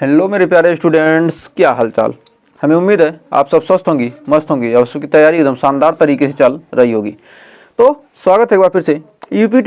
Hello मेरे प्यारे students, क्या हालचाल। हमें उम्मीद है आप सब स्वस्थ होंगी, मस्त होंगी और उसकी तैयारी एकदम शानदार तरीके से चल रही होगी। तो स्वागत है एक बार फिर से यूपी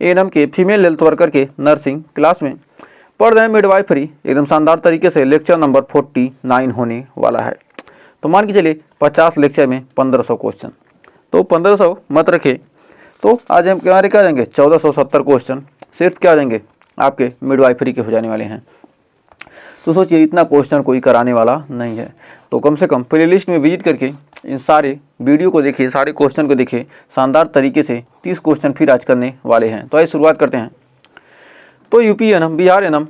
एएनएम के फीमेल हेल्थ वर्कर के नर्सिंग क्लास में। पढ़ रहे हैं मिडवाइफरी एकदम शानदार तरीके से। लेक्चर नंबर 49 होने वाला है। तो मान के चलिए 50 लेक्चर में 1500 क्वेश्चन। तो 1500 मत रखे, तो आज हम क्या जाएंगे 1470 क्वेश्चन सिर्फ क्या जाएंगे आपके मिडवाइफरी के हो जाने वाले हैं। तो सोचिए इतना क्वेश्चन कोई कराने वाला नहीं है। तो कम से कम प्ले लिस्ट में विजिट करके इन सारे वीडियो को देखिए, सारे क्वेश्चन को देखिए शानदार तरीके से। 30 क्वेश्चन फिर आज करने वाले हैं। तो आइए शुरुआत करते हैं। तो UP ANM, Bihar ANM,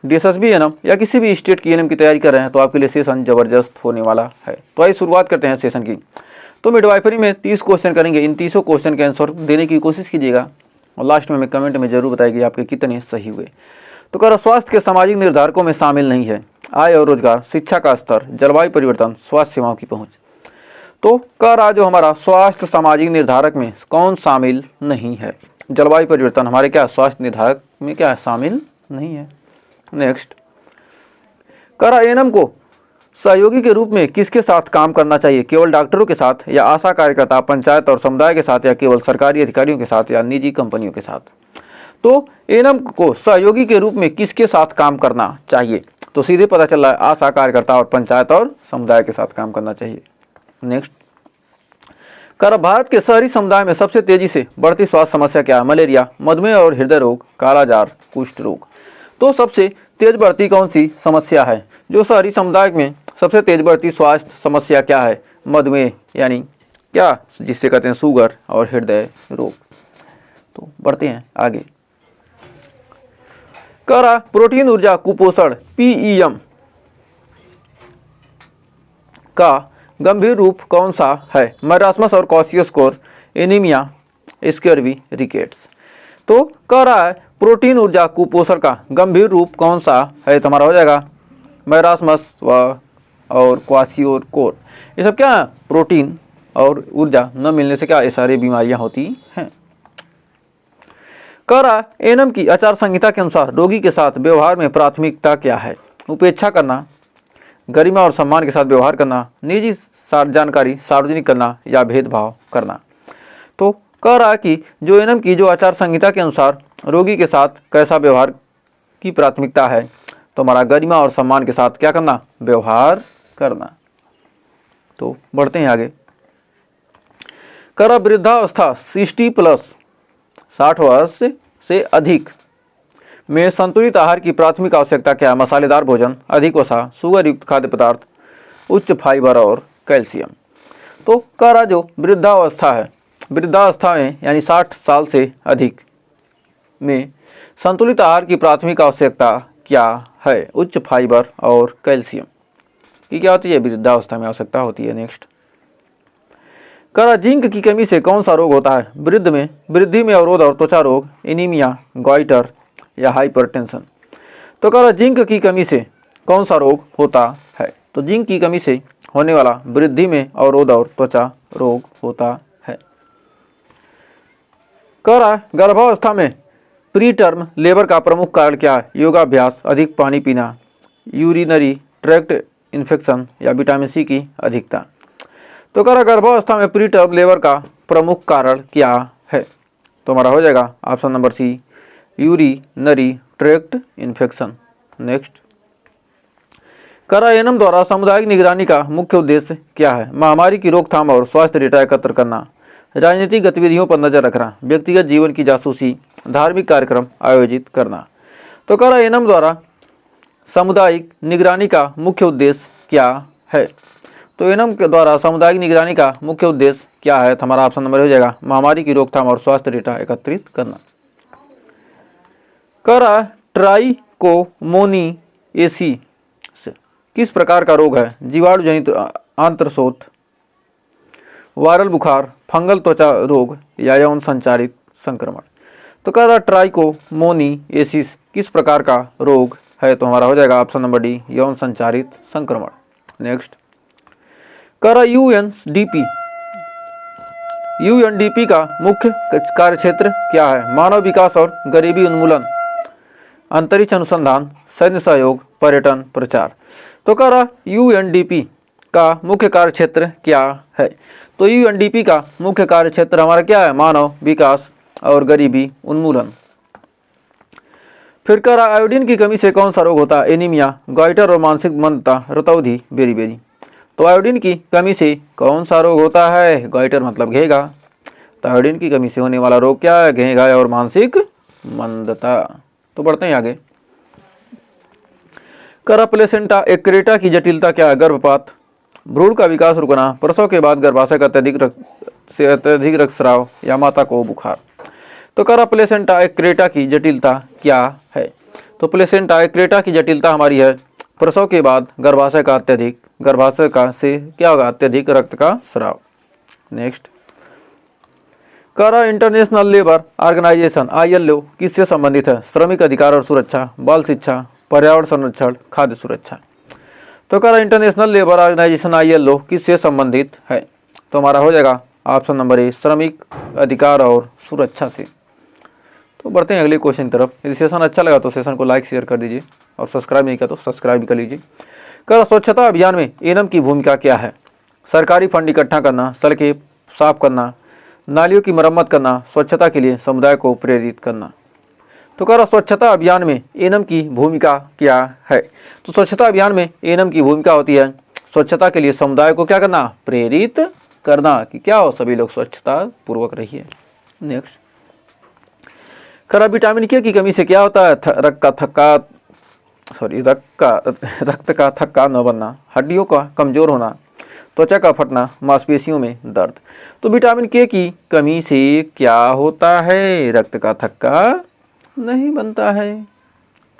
DSSB ANM या किसी भी स्टेट की एएनएम की तैयारी कर रहे हैं तो आपके लिए सेशन ज़बरदस्त होने वाला है। तो आइए शुरुआत करते हैं सेशन की। तो मिडवाइफरी में 30 क्वेश्चन करेंगे। इन 30 क्वेश्चन के आंसर देने की कोशिश कीजिएगा और लास्ट में हमें कमेंट में जरूर बताइए आपके कितने सही हुए। तो कर स्वास्थ्य के सामाजिक निर्धारकों में शामिल नहीं है आय और रोजगार, शिक्षा का स्तर, जलवायु परिवर्तन, स्वास्थ्य सेवाओं की पहुंच। तो कर जो हमारा स्वास्थ्य सामाजिक निर्धारक में कौन शामिल नहीं है? जलवायु परिवर्तन हमारे क्या स्वास्थ्य निर्धारक में क्या शामिल नहीं है। नेक्स्ट, कर एएनएम को सहयोगी के रूप में किसके साथ काम करना चाहिए? केवल डॉक्टरों के साथ या आशा कार्यकर्ता, पंचायत और समुदाय के साथ या केवल सरकारी अधिकारियों के साथ या निजी कंपनियों के साथ? तो एएनएम को सहयोगी के रूप में किसके साथ काम करना चाहिए? तो सीधे पता चल रहा है आशा कार्यकर्ता और पंचायत और समुदाय के साथ काम करना चाहिए। नेक्स्ट, कर भारत के शहरी समुदाय में सबसे तेजी से बढ़ती स्वास्थ्य समस्या क्या है? मलेरिया, मधुमेह और हृदय रोग, कालाजार, कुष्ठ रोग। तो सबसे तेज बढ़ती कौन सी समस्या है? जो शहरी समुदाय में सबसे तेज बढ़ती स्वास्थ्य समस्या क्या है? मधुमेह यानी क्या, जिससे कहते हैं शुगर, और हृदय रोग। तो बढ़ते हैं आगे। करा प्रोटीन ऊर्जा कुपोषण पीईएम का गंभीर रूप कौन सा है? मैरास्मस और क्वाशियोस्कोर, एनीमिया, स्कर्वी, रिकेट्स। तो कह रहा है प्रोटीन ऊर्जा कुपोषण का गंभीर रूप कौन सा है? तो हमारा हो जाएगा मैरास्मस और क्वाशियोस्कोर। ये सब क्या है? प्रोटीन और ऊर्जा न मिलने से क्या ये सारी बीमारियां होती हैं। कह रहा एएनएम की आचार संहिता के अनुसार रोगी के साथ व्यवहार में प्राथमिकता क्या है? उपेक्षा करना, गरिमा और सम्मान के साथ व्यवहार करना, निजी जानकारी सार्वजनिक करना या भेदभाव करना। तो कह रहा कि जो एएनएम की जो आचार संहिता के अनुसार रोगी के साथ कैसा व्यवहार की प्राथमिकता है? तो हमारा गरिमा और सम्मान के साथ क्या करना? व्यवहार करना। तो बढ़ते हैं आगे। कर वृद्धावस्था 60+ 60 वर्ष से अधिक में संतुलित आहार की प्राथमिक आवश्यकता क्या है? मसालेदार भोजन, अधिक वसा, शुगर युक्त खाद्य पदार्थ, उच्च फाइबर और कैल्शियम। तो कह रहा जो वृद्धावस्था है, वृद्धावस्था में यानी 60 साल से अधिक में संतुलित आहार की प्राथमिक आवश्यकता क्या है? उच्च फाइबर और कैल्शियम की क्या होती है? वृद्धावस्था में आवश्यकता होती है। नेक्स्ट, करा जिंक की कमी से कौन सा रोग होता है? वृद्धि में अवरोध और त्वचा रोग, एनीमिया, गॉइटर या हाइपरटेंशन। तो करा जिंक की कमी से कौन सा रोग होता है? तो जिंक की कमी से होने वाला वृद्धि में अवरोध और त्वचा रोग होता है। करा गर्भावस्था में प्री टर्म लेबर का प्रमुख कारण क्या है? योगाभ्यास, अधिक पानी पीना, यूरिनरी ट्रैक्ट इन्फेक्शन या विटामिन सी की अधिकता। तो कह रहा गर्भावस्था में प्री टर्म लेबर का प्रमुख कारण क्या है? तो हमारा हो जाएगा option number C, urinary tract infection. Next, कह रहा एएनएम द्वारा सामुदायिक निगरानी का मुख्य उद्देश्य क्या है? महामारी की रोकथाम और स्वास्थ्य डेटा एकत्र करना, राजनीतिक गतिविधियों पर नजर रखना, व्यक्तिगत जीवन की जासूसी, धार्मिक कार्यक्रम आयोजित करना। तो कह रहा एएनएम द्वारा सामुदायिक निगरानी का मुख्य उद्देश्य क्या है? तो एएनएम के द्वारा सामुदायिक निगरानी का मुख्य उद्देश्य क्या है? तो हमारा ऑप्शन नंबर हो जाएगा महामारी की रोकथाम और स्वास्थ्य डेटा एकत्रित करना। कह रहा ट्राइकोमोनिएसी किस प्रकार का रोग है? जीवाणु जनित आंत्रशोथ, वायरल बुखार, फंगल त्वचा रोग या यौन संचारित संक्रमण। तो कह रहा ट्राइकोमोनिएसिस किस प्रकार का रोग है? तो हमारा हो जाएगा ऑप्शन नंबर डी, यौन संचारित संक्रमण। नेक्स्ट, कह रहा यूएनडीपी का मुख्य कार्यक्षेत्र क्या है? मानव विकास और गरीबी उन्मूलन, अंतरिक्ष अनुसंधान, सैन्य सहयोग, पर्यटन, प्रचार। तो कह रहा यूएनडीपी का मुख्य कार्य क्षेत्र क्या है? तो यूएनडीपी का मुख्य कार्य क्षेत्र हमारा क्या है? मानव विकास और गरीबी उन्मूलन। फिर कह रहा आयोडीन की कमी से कौन सा रोग होता है? एनीमिया, गॉइटर और मानसिक मंदता, रतौंधी, बेरी। तो आयोडीन की कमी से कौन सा रोग होता है? गॉइटर मतलब घेगा। तो आयोडीन की कमी से होने वाला रोग क्या है? घेगा और मानसिक मंदता। तो बढ़ते हैं आगे। करा प्लेसेंटा एक्रेटा की जटिलता क्या है? गर्भपात, भ्रूण का विकास रुकना, प्रसव के बाद गर्भाशय का अत्यधिक रक्तस्राव या माता को बुखार। तो करा प्लेसेंटा एक्रेटा की जटिलता क्या है? तो प्लेसेंटा एक्रेटा की जटिलता हमारी है प्रसव के बाद गर्भाशय का से क्या होगा? अत्यधिक रक्त का स्राव। नेक्स्ट, करा इंटरनेशनल लेबर ऑर्गेनाइजेशन ILO किससे संबंधित है? श्रमिक अधिकार और सुरक्षा, बाल शिक्षा, पर्यावरण संरक्षण, खाद्य सुरक्षा। तो करा इंटरनेशनल लेबर ऑर्गेनाइजेशन ILO किससे संबंधित है? तो हमारा हो जाएगा ऑप्शन नंबर ए, श्रमिक अधिकार और सुरक्षा से। तो बढ़ते हैं अगले क्वेश्चन की तरफ। यदि सेशन अच्छा लगा तो सेशन को लाइक शेयर कर दीजिए और सब्सक्राइब नहीं किया तो सब्सक्राइब भी कर लीजिए। कर स्वच्छता अभियान में एनम की भूमिका क्या है? सरकारी फंड इकट्ठा करना, सड़कें साफ करना, नालियों की मरम्मत करना, स्वच्छता के लिए समुदाय को प्रेरित करना। तो कह रहा स्वच्छता अभियान में एनम की भूमिका क्या है? तो स्वच्छता अभियान में एनम की भूमिका होती है स्वच्छता के लिए समुदाय को क्या करना? प्रेरित करना, कि क्या हो सभी लोग स्वच्छता पूर्वक रहिए। नेक्स्ट, खरा विटामिन के की कमी से क्या होता है? रक्त का थक्का न बनना, हड्डियों का कमजोर होना, त्वचा का फटना, मांसपेशियों में दर्द। तो विटामिन के की कमी से क्या होता है? रक्त का थक्का नहीं बनता है।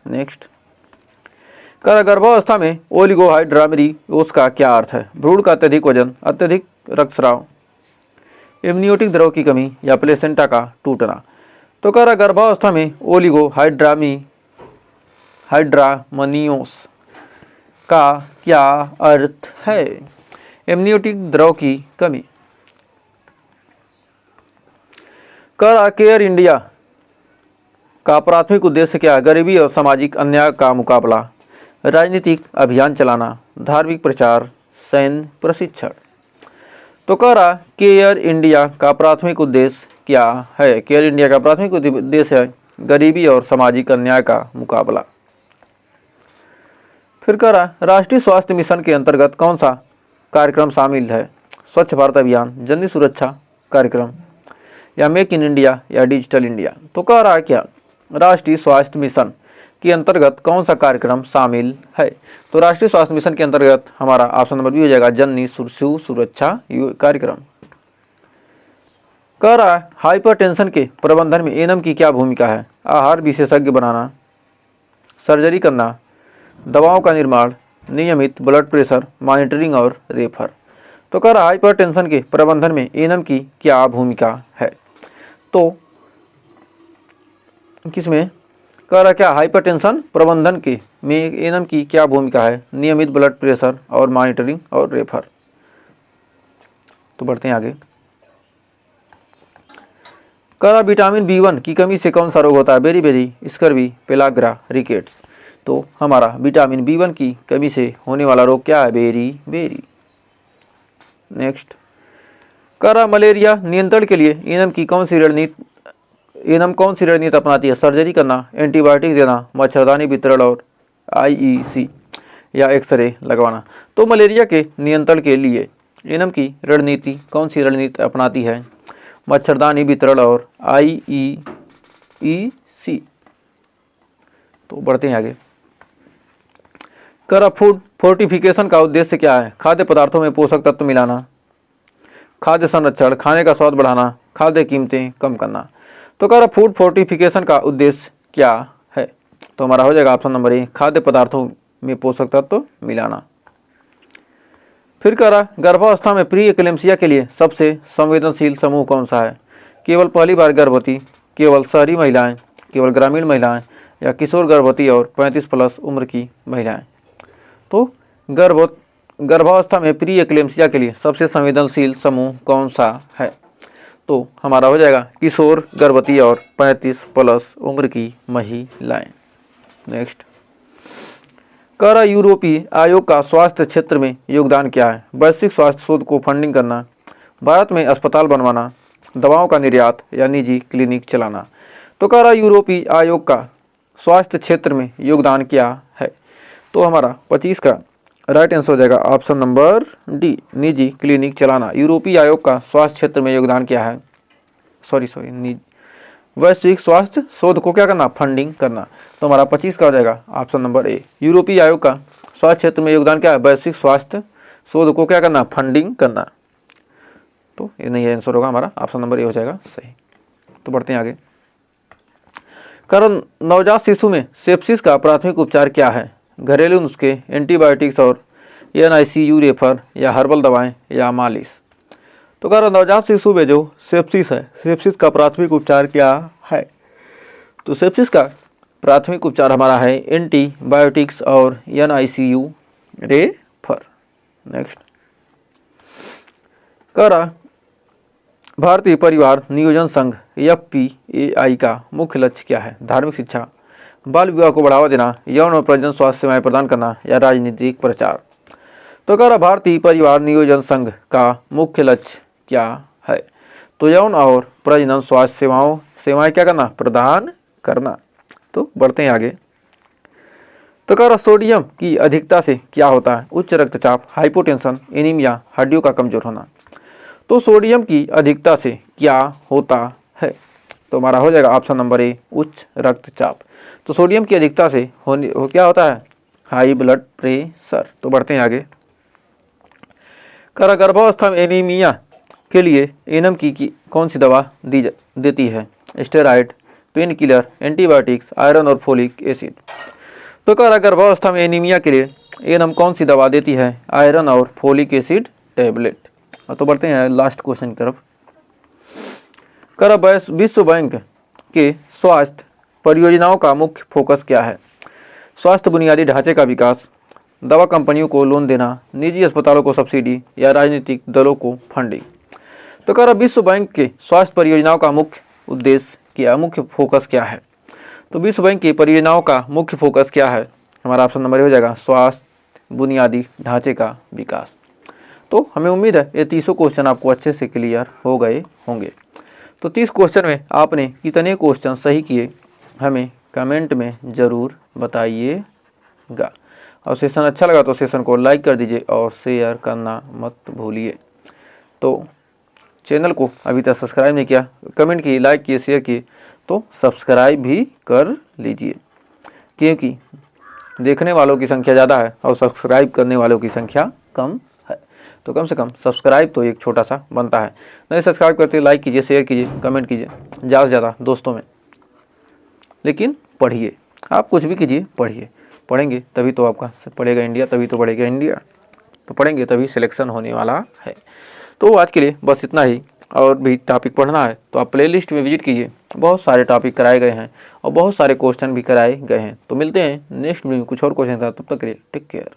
नेक्स्ट, गर्भावस्था में ओलिगोहाइड्रामेरियोस का क्या अर्थ है? भ्रूण का अत्यधिक वजन, अत्यधिक रक्तस्राव, एमनियोटिक द्रव की कमी या प्लेसेंटा का टूटना। तो गर्भावस्था में ओलिगोहाइड्रामेनियोस का क्या अर्थ है? एमनियोटिक द्रव की कमी। केयर इंडिया का प्राथमिक उद्देश्य क्या है? गरीबी और सामाजिक अन्याय का मुकाबला, राजनीतिक अभियान चलाना, धार्मिक प्रचार, सैन्य प्रशिक्षण। तो केयर इंडिया का प्राथमिक उद्देश्य क्या है? केयर इंडिया का प्राथमिक उद्देश्य है गरीबी और सामाजिक अन्याय का मुकाबला। फिर राष्ट्रीय स्वास्थ्य मिशन के अंतर्गत कौन सा कार्यक्रम शामिल है? स्वच्छ भारत अभियान, जननी सुरक्षा कार्यक्रम, या मेक इन इंडिया, या डिजिटल इंडिया। तो कह रहा है क्या राष्ट्रीय स्वास्थ्य मिशन के अंतर्गत कौन सा कार्यक्रम शामिल है? तो राष्ट्रीय स्वास्थ्य मिशन के अंतर्गत हमारा ऑप्शन नंबर बी हो जाएगा, जननी शिशु सुरक्षा कार्यक्रम। कह रहा है हाइपरटेंशन के प्रबंधन में एनम की क्या भूमिका है? आहार विशेषज्ञ बनाना, सर्जरी करना, दवाओं का निर्माण, नियमित ब्लड प्रेशर मॉनिटरिंग और रेफर। तो कह रहा हाइपरटेंशन के प्रबंधन में एनम की क्या भूमिका है? तो किसमें कह रहा क्या हाइपरटेंशन प्रबंधन के में एनम की क्या भूमिका है? नियमित ब्लड प्रेशर और मॉनिटरिंग और रेफर। तो बढ़ते हैं आगे। कह रहा विटामिन B1 की कमी से कौन सा रोग होता है? Beri, scurvy, pellagra, rickets. तो हमारा विटामिन B1 की कमी से होने वाला रोग क्या है? बेरी। नेक्स्ट, कह रहा मलेरिया नियंत्रण के लिए एनम कौन सी रणनीति अपनाती है? सर्जरी करना, एंटीबायोटिक देना, मच्छरदानी वितरण और IEC या एक्सरे लगवाना। तो मलेरिया के नियंत्रण के लिए एनम की रणनीति कौन सी रणनीति अपनाती है? मच्छरदानी वितरण और IEC। तो बढ़ते हैं आगे। फूड फोर्टिफिकेशन का उद्देश्य क्या है? खाद्य पदार्थों में पोषक तत्व मिलाना, खाद्य संरक्षण, खाने का स्वाद बढ़ाना, खाद्य कीमतें कम करना। तो फूड फोर्टिफिकेशन का उद्देश्य क्या है? तो हमारा हो जाएगा ऑप्शन नंबर ए, खाद्य पदार्थों में पोषक तत्व मिलाना। फिर गर्भावस्था में प्री एक्लेम्सिया के लिए सबसे संवेदनशील समूह कौन सा है? केवल पहली बार गर्भवती, केवल शहरी महिलाएं, केवल ग्रामीण महिलाएं, या किशोर गर्भवती और 35+ उम्र की महिलाएं। तो गर्भावस्था में प्री एक्लेम्सिया के लिए सबसे संवेदनशील समूह कौन सा है? तो हमारा हो जाएगा किशोर गर्भवती और 35+ उम्र की महिलाएं। नेक्स्ट, कह रहा यूरोपीय आयोग का स्वास्थ्य क्षेत्र में योगदान क्या है? वैश्विक स्वास्थ्य शोध को फंडिंग करना, भारत में अस्पताल बनवाना, दवाओं का निर्यात या निजी क्लिनिक चलाना। तो कह रहा यूरोपीय आयोग का स्वास्थ्य क्षेत्र में योगदान क्या है? तो हमारा 25 का राइट आंसर हो जाएगा ऑप्शन नंबर डी, निजी क्लिनिक चलाना। यूरोपीय आयोग का स्वास्थ्य क्षेत्र में योगदान क्या है? वैश्विक स्वास्थ्य शोध को क्या करना? फंडिंग करना। तो हमारा 25 का हो जाएगा ऑप्शन नंबर ए, यूरोपीय आयोग का स्वास्थ्य क्षेत्र में योगदान क्या है? वैश्विक स्वास्थ्य शोध को क्या करना? फंडिंग करना। तो ये नहीं आंसर होगा हमारा, ऑप्शन नंबर ए हो जाएगा सही। तो बढ़ते हैं आगे। कारण नवजात शिशु में सेप्सिस का प्राथमिक उपचार क्या है? घरेलू नुस्खे, एंटीबायोटिक्स और NICU रेफर या हर्बल दवाएं या मालिश। तो कह रहा नवजात शिशु में जो सेप्सिस है, सेप्सिस का प्राथमिक उपचार क्या है? तो सेप्सिस का प्राथमिक उपचार हमारा है एंटीबायोटिक्स और NICU रेफर। नेक्स्ट, कह रहा भारतीय परिवार नियोजन संघ FPAI का मुख्य लक्ष्य क्या है? धार्मिक शिक्षा, बाल विवाह को बढ़ावा देना, यौन और प्रजनन स्वास्थ्य सेवाएं प्रदान करना या राजनीतिक प्रचार। तो कह रहा भारतीय परिवार नियोजन संघ का मुख्य लक्ष्य क्या है? तो यौन और प्रजनन स्वास्थ्य सेवाएं क्या करना? प्रदान करना। तो बढ़ते हैं आगे। तो कह रहा सोडियम की अधिकता से क्या होता है? उच्च रक्तचाप, हाइपोटेंशन, एनीमिया, हड्डियों का कमजोर होना। तो सोडियम की अधिकता से क्या होता है? तो हमारा हो जाएगा ऑप्शन नंबर ए, उच्च रक्तचाप। तो सोडियम की अधिकता से क्या होता है? High blood pressure. तो बढ़ते हैं आगे। करा गर्भावस्था में एनीमिया के लिए एनम की कौन सी दवा देती है? Steroid, pain killer, antibiotics, iron और फोलिक एसिड। तो करा गर्भावस्था में एनीमिया के लिए एनम कौन सी दवा देती है? आयरन और फोलिक एसिड टैबलेट। तो बढ़ते हैं लास्ट क्वेश्चन की तरफ। करा विश्व बैंक के स्वास्थ्य परियोजनाओं का मुख्य फोकस क्या है? स्वास्थ्य बुनियादी ढांचे का विकास, दवा कंपनियों को लोन देना, निजी अस्पतालों को सब्सिडी या राजनीतिक दलों को फंडिंग। तो कह रहा विश्व बैंक के स्वास्थ्य परियोजनाओं का मुख्य उद्देश्य क्या, मुख्य फोकस क्या है? तो विश्व बैंक की परियोजनाओं का मुख्य फोकस क्या है? हमारा ऑप्शन नंबर हो जाएगा स्वास्थ्य बुनियादी ढांचे का विकास। तो हमें उम्मीद है ये 30 क्वेश्चन आपको अच्छे से क्लियर हो गए होंगे। तो 30 क्वेश्चन में आपने कितने क्वेश्चन सही किए हमें कमेंट में ज़रूर बताइएगा। और सेशन अच्छा लगा तो सेशन को लाइक कर दीजिए और शेयर करना मत भूलिए। तो चैनल को अभी तक सब्सक्राइब नहीं किया, कमेंट किए, लाइक किए, शेयर किए तो सब्सक्राइब भी कर लीजिए, क्योंकि देखने वालों की संख्या ज़्यादा है और सब्सक्राइब करने वालों की संख्या कम है। तो कम से कम सब्सक्राइब तो एक छोटा सा बनता है। नहीं सब्सक्राइब करते लाइक कीजिए, शेयर कीजिए, कमेंट कीजिए ज़्यादा से ज़्यादा दोस्तों में। लेकिन पढ़िए, आप कुछ भी कीजिए, पढ़िए। पढ़ेंगे तभी तो आपका पढ़ेगा इंडिया, तभी तो पढ़ेगा इंडिया। तो पढ़ेंगे तभी सिलेक्शन होने वाला है। तो आज के लिए बस इतना ही। और भी टॉपिक पढ़ना है तो आप प्लेलिस्ट में विजिट कीजिए, बहुत सारे टॉपिक कराए गए हैं और बहुत सारे क्वेश्चन भी कराए गए हैं। तो मिलते हैं नेक्स्ट वीडियो में कुछ और क्वेश्चन था, तब तक के लिए टेक केयर।